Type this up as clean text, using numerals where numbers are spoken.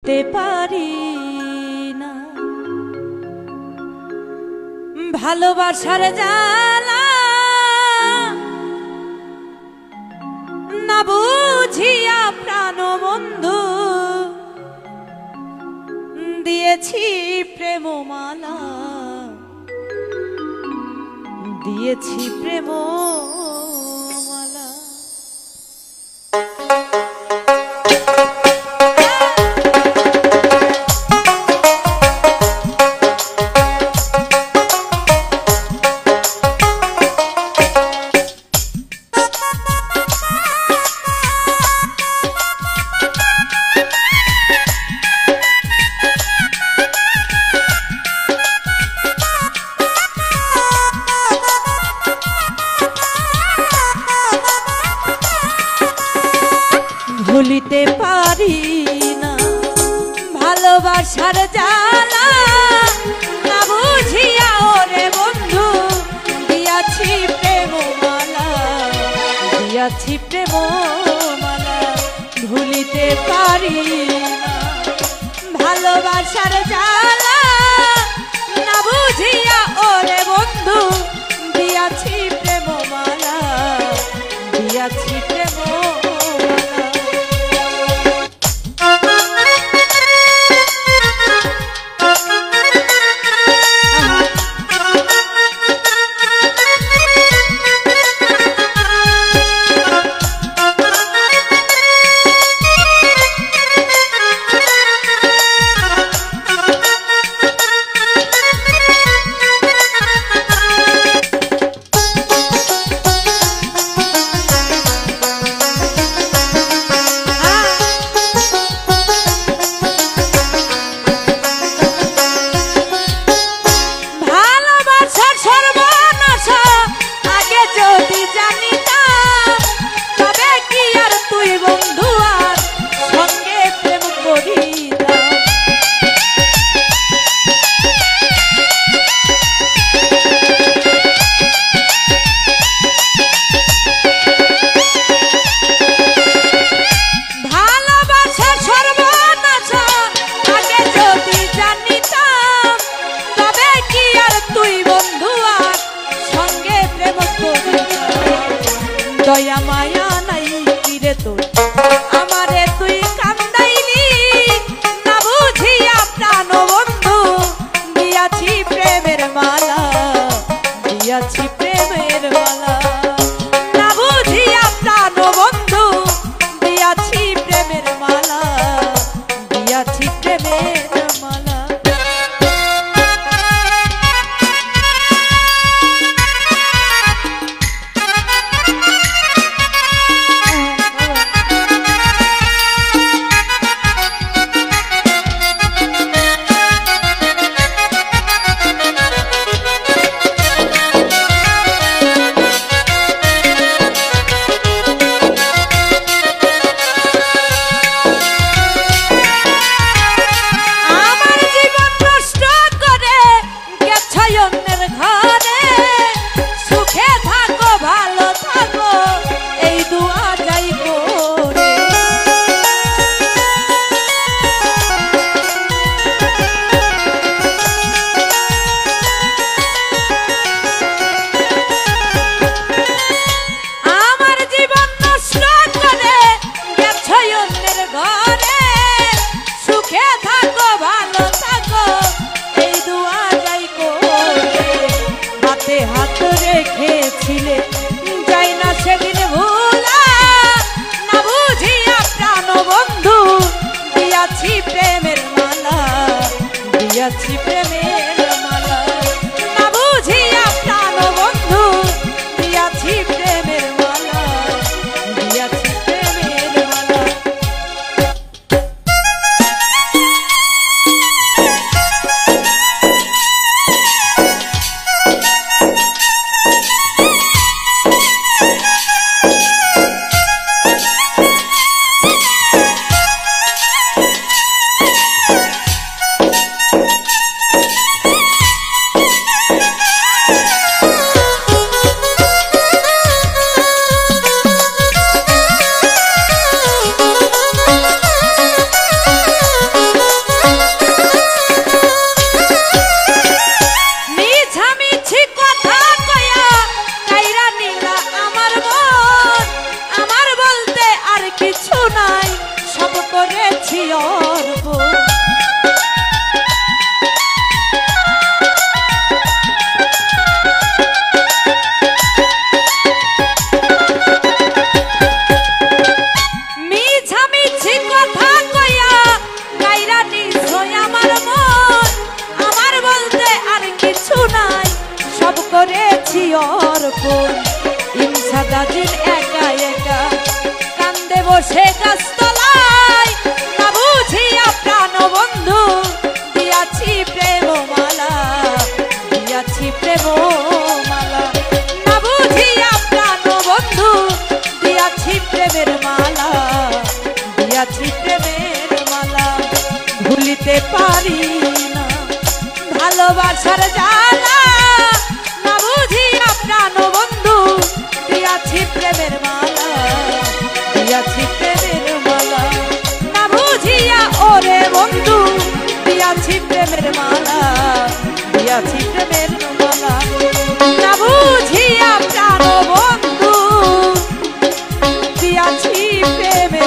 ভুলিতে পারি না ভালোবাসার জ্বালা না বুঝিয়া প্রাণ বন্ধু দিয়েছি প্রেমমালা দিয়েছি প্রেমমালা ভুলিতে পারি না ভালোবাসার জ্বালা না বুঝিয়া ওরে বন্ধু দিয়াছি প্রেমমালা দিয়াছি প্রেমমালা ভুলিতে পারি না ভালোবাসার জ্বালা না বুঝিয়া ওরে বন্ধু দিয়াছি প্রেমমালা দিয়াছি প্রেমমালা দয়া মায়া নাই কিরে তোর আমারে তুই কান্দাইলি না বুঝিয়া প্রাণ বন্ধু দিয়াছি প্রেমের মালা দিয়াছি প্রেমের মালা না বুঝিয়া প্রাণ বন্ধু দিয়াছি প্রেমের মালা দিয়াছি প্রেমের মালা আমার আপন ইনসাদাজিন একা একা কান্দে বসে গাছতলায় না বুঝিয়া প্রাণ বন্ধু দিয়াছি প্রেমমালা দিয়াছি প্রেমমালা না বুঝিয়া প্রাণ বন্ধু দিয়াছি প্রেমের মালা দিয়াছি প্রেমের মালা ভুলিতে পারি না ভালোবাসার জ্বালা না বুঝিয়া প্রাণ বন্ধু দিয়াছি প্রেমের মালা দিয়াছি প্রেমের মালা না বুঝিয়া ওরে বন্ধু দিয়াছি প্রেমের মালা দিয়াছি প্রেমের মালা না বুঝিয়া প্রাণ বন্ধু দিয়াছি প্রেমের